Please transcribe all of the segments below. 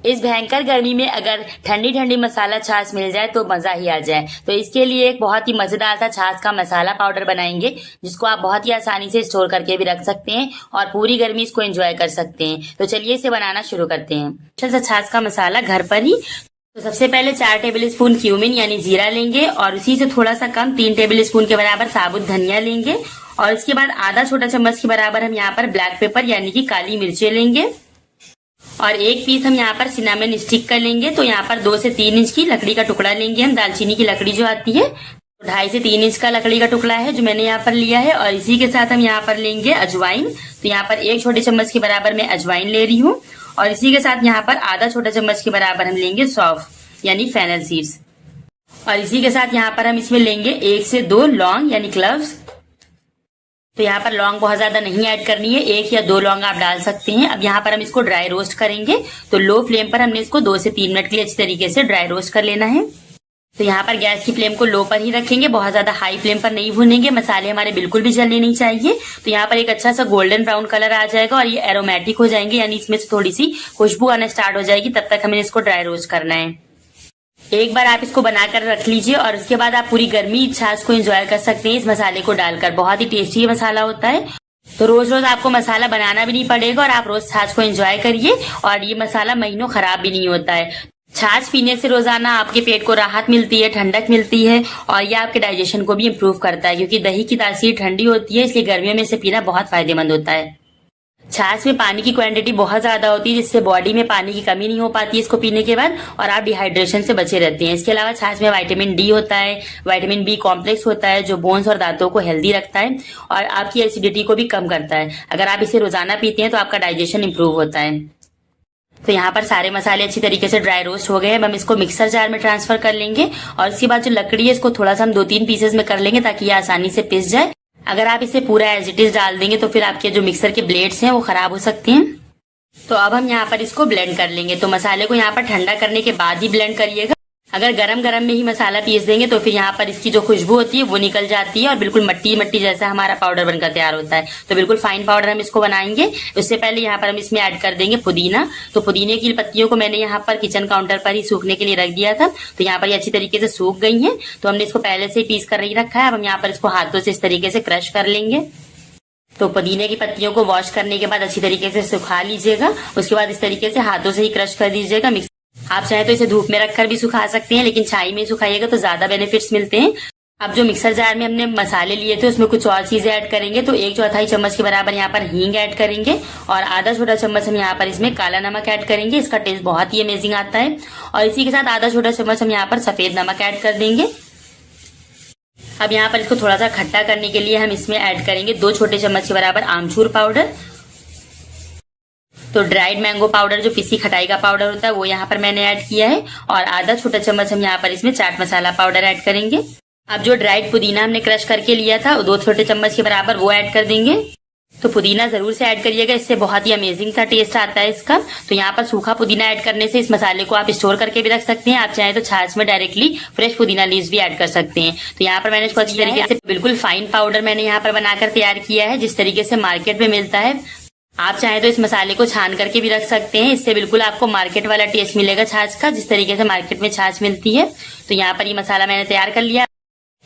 इस भयंकर गर्मी में अगर ठंडी ठंडी मसाला छाछ मिल जाए तो मजा ही आ जाए। तो इसके लिए एक बहुत ही मजेदार सा छाछ का मसाला पाउडर बनाएंगे, जिसको आप बहुत ही आसानी से स्टोर करके भी रख सकते हैं और पूरी गर्मी इसको एंजॉय कर सकते हैं। तो चलिए इसे बनाना शुरू करते हैं। अच्छा सा छाछ का मसाला घर पर ही। तो सबसे पहले 4 टेबल स्पून क्यूमिन यानी जीरा लेंगे और उसी से थोड़ा सा कम 3 टेबल स्पून के बराबर साबुत धनिया लेंगे और इसके बाद आधा छोटा चम्मच के बराबर हम यहाँ पर ब्लैक पेपर यानी कि काली मिर्चें लेंगे और एक पीस हम यहाँ पर सिनामन स्टिक का लेंगे। तो यहाँ पर 2 से 3 इंच की लकड़ी का टुकड़ा लेंगे हम, दालचीनी की लकड़ी जो आती है। 2.5 से 3 इंच का लकड़ी का टुकड़ा है जो मैंने यहाँ पर लिया है। और इसी के साथ हम यहाँ पर लेंगे अजवाइन। तो यहाँ पर 1 छोटे चम्मच के बराबर मैं अजवाइन ले रही हूँ और इसी के साथ यहाँ पर आधा छोटा चम्मच के बराबर हम लेंगे सौंफ यानी फेनल सीड्स। और इसी के साथ यहाँ पर हम इसमें लेंगे 1 से 2 लौंग यानी क्लव्स। तो यहाँ पर लौंग बहुत ज्यादा नहीं ऐड करनी है, 1 या 2 लौंग आप डाल सकते हैं। अब यहाँ पर हम इसको ड्राई रोस्ट करेंगे। तो लो फ्लेम पर हमने इसको 2 से 3 मिनट के लिए अच्छी तरीके से ड्राई रोस्ट कर लेना है। तो यहाँ पर गैस की फ्लेम को लो पर ही रखेंगे, बहुत ज्यादा हाई फ्लेम पर नहीं भूनेंगे। मसाले हमारे बिल्कुल भी जलने नहीं चाहिए। तो यहाँ पर एक अच्छा सा गोल्डन ब्राउन कलर आ जाएगा और ये एरोमेटिक हो जाएंगे यानी इसमें से थोड़ी सी खुशबू आना स्टार्ट हो जाएगी। तब तक हमें इसको ड्राई रोस्ट करना है। एक बार आप इसको बनाकर रख लीजिए और उसके बाद आप पूरी गर्मी छाछ को एंजॉय कर सकते हैं इस मसाले को डालकर। बहुत ही टेस्टी मसाला होता है। तो रोज रोज आपको मसाला बनाना भी नहीं पड़ेगा और आप रोज छाछ को एंजॉय करिए और ये मसाला महीनों खराब भी नहीं होता है। छाछ पीने से रोजाना आपके पेट को राहत मिलती है, ठंडक मिलती है और ये आपके डाइजेशन को भी इम्प्रूव करता है, क्योंकि दही की तासीर ठंडी होती है, इसलिए गर्मियों में इसे पीना बहुत फायदेमंद होता है। छाछ में पानी की क्वांटिटी बहुत ज्यादा होती है, जिससे बॉडी में पानी की कमी नहीं हो पाती है इसको पीने के बाद और आप डिहाइड्रेशन से बचे रहते हैं। इसके अलावा छाछ में विटामिन डी होता है, विटामिन बी कॉम्प्लेक्स होता है जो बोन्स और दांतों को हेल्दी रखता है और आपकी एसिडिटी को भी कम करता है। अगर आप इसे रोजाना पीते हैं तो आपका डाइजेशन इंप्रूव होता है। तो यहाँ पर सारे मसाले अच्छी तरीके से ड्राई रोस्ट हो गए हैं। अब हम इसको मिक्सर जार में ट्रांसफर कर लेंगे और इसके बाद जो लकड़ी है इसको थोड़ा सा हम 2-3 पीसेस में कर लेंगे ताकि ये आसानी से पिस जाए। अगर आप इसे पूरा एज इट इज डाल देंगे तो फिर आपके जो मिक्सर के ब्लेड्स हैं वो खराब हो सकते हैं। तो अब हम यहाँ पर इसको ब्लेंड कर लेंगे। तो मसाले को यहाँ पर ठंडा करने के बाद ही ब्लेंड करिएगा। अगर गरम गरम में ही मसाला पीस देंगे तो फिर यहाँ पर इसकी जो खुशबू होती है वो निकल जाती है और बिल्कुल मट्टी मट्टी जैसा हमारा पाउडर बनकर तैयार होता है। तो बिल्कुल फाइन पाउडर हम इसको बनाएंगे। उससे पहले यहाँ पर हम इसमें ऐड कर देंगे पुदीना। तो पुदीने की पत्तियों को मैंने यहाँ पर किचन काउंटर पर ही सूखने के लिए रख दिया था। तो यहाँ पर ये अच्छी तरीके से सूख गई है। तो हमने इसको पहले से ही पीस कर नहीं रखा है। अब हम यहाँ पर इसको हाथों से इस तरीके से क्रश कर लेंगे। तो पुदीने की पत्तियों को वॉश करने के बाद अच्छी तरीके से सुखा लीजिएगा। उसके बाद इस तरीके से हाथों से ही क्रश कर दीजिएगा। आप चाहे तो इसे धूप में रखकर भी सुखा सकते हैं, लेकिन छाई में सुखाइएगा तो ज्यादा बेनिफिट्स मिलते हैं। अब जो मिक्सर जार में हमने मसाले लिए थे उसमें कुछ और चीजें ऐड करेंगे। तो 1/4 चम्मच के बराबर यहाँ पर हींग ऐड करेंगे और आधा छोटा चम्मच हम यहाँ पर इसमें काला नमक ऐड करेंगे। इसका टेस्ट बहुत ही अमेजिंग आता है। और इसी के साथ आधा छोटा चम्मच हम यहाँ पर सफेद नमक ऐड कर देंगे। अब यहाँ पर इसको थोड़ा सा खट्टा करने के लिए हम इसमें ऐड करेंगे 2 छोटे चम्मच के बराबर आमचूर पाउडर। तो ड्राइड मैंगो पाउडर जो पिसी खटाई का पाउडर होता है वो यहाँ पर मैंने ऐड किया है और आधा छोटा चम्मच हम यहाँ पर इसमें चाट मसाला पाउडर ऐड करेंगे। अब जो ड्राइड पुदीना हमने क्रश करके लिया था 2 छोटे चम्मच के बराबर वो ऐड कर देंगे। तो पुदीना जरूर से ऐड करिएगा, इससे बहुत ही अमेजिंग सा टेस्ट आता है इसका। तो यहाँ पर सूखा पुदीना ऐड करने से इस मसाले को आप स्टोर करके भी रख सकते हैं। आप चाहे तो छाछ में डायरेक्टली फ्रेश पुदीना लीव्स भी ऐड कर सकते हैं। तो यहाँ पर मैंने इसको अच्छी तरीके से बिल्कुल फाइन पाउडर मैंने यहाँ पर बनाकर तैयार किया है, जिस तरीके से मार्केट में मिलता है। आप चाहे तो इस मसाले को छान करके भी रख सकते हैं, इससे बिल्कुल आपको मार्केट वाला टेस्ट मिलेगा छाछ का, जिस तरीके से मार्केट में छाछ मिलती है। तो यहाँ पर ये मसाला मैंने तैयार कर लिया।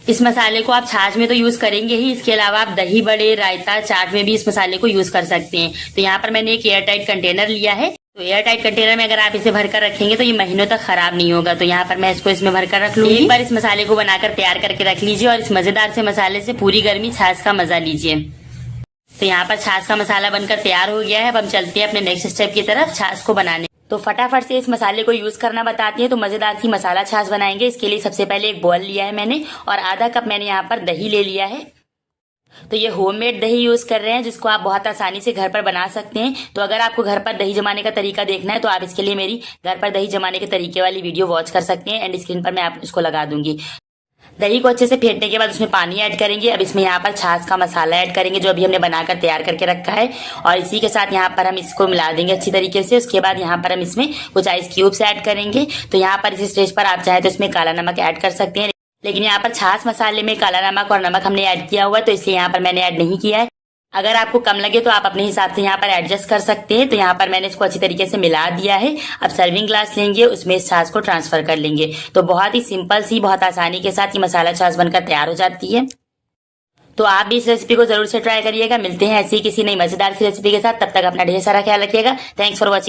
इस मसाले को आप छाछ में तो यूज करेंगे ही, इसके अलावा आप दही बड़े, रायता, चाट में भी इस मसाले को यूज कर सकते हैं। तो यहाँ पर मैंने एक एयर टाइट कंटेनर लिया है। तो एयर टाइट कंटेनर में अगर आप इसे भरकर रखेंगे तो ये महीनों तक खराब नहीं होगा। तो यहाँ पर मैं इसको इसमें भरकर रख लूंगी। एक बार इस मसाले को बनाकर तैयार करके रख लीजिए और इस मजेदार से मसाले से पूरी गर्मी छाछ का मजा लीजिए। तो यहाँ पर छाछ का मसाला बनकर तैयार हो गया है। अब हम चलते हैं अपने नेक्स्ट स्टेप की तरफ, छाछ को बनाने। तो फटाफट से इस मसाले को यूज करना बताती है। तो मजेदार सी मसाला छाछ बनाएंगे। इसके लिए सबसे पहले एक बॉल लिया है मैंने और आधा कप मैंने यहाँ पर दही ले लिया है। तो ये होममेड दही यूज कर रहे हैं, जिसको आप बहुत आसानी से घर पर बना सकते हैं। तो अगर आपको घर पर दही जमाने का तरीका देखना है तो आप इसके लिए मेरी घर पर दही जमाने के तरीके वाली वीडियो वॉच कर सकते हैं। एंड स्क्रीन पर मैं आप इसको लगा दूंगी। दही को अच्छे से फेंटने के बाद उसमें पानी ऐड करेंगे। अब इसमें यहाँ पर छाछ का मसाला ऐड करेंगे जो अभी हमने बनाकर तैयार करके रखा है और इसी के साथ यहाँ पर हम इसको मिला देंगे अच्छी तरीके से। उसके बाद यहाँ पर हम इसमें कुछ आइस क्यूब्स ऐड करेंगे। तो यहाँ पर इस स्टेज पर आप चाहे तो इसमें काला नमक ऐड कर सकते हैं, लेकिन यहाँ पर छाछ मसाले में काला नमक और नमक हमने ऐड किया हुआ है तो इसलिए यहाँ पर मैंने ऐड नहीं किया है। अगर आपको कम लगे तो आप अपने हिसाब से यहाँ पर एडजस्ट कर सकते हैं। तो यहाँ पर मैंने इसको अच्छी तरीके से मिला दिया है। अब सर्विंग ग्लास लेंगे, उसमें इस छाछ को ट्रांसफर कर लेंगे। तो बहुत ही सिंपल सी, बहुत आसानी के साथ ये मसाला छाछ बनकर तैयार हो जाती है। तो आप भी इस रेसिपी को जरूर से ट्राई करिएगा। मिलते हैं ऐसी किसी नई मजेदार सी रेसिपी के साथ। तब तक अपना ढेर सारा ख्याल रखिएगा। Thanks for watching.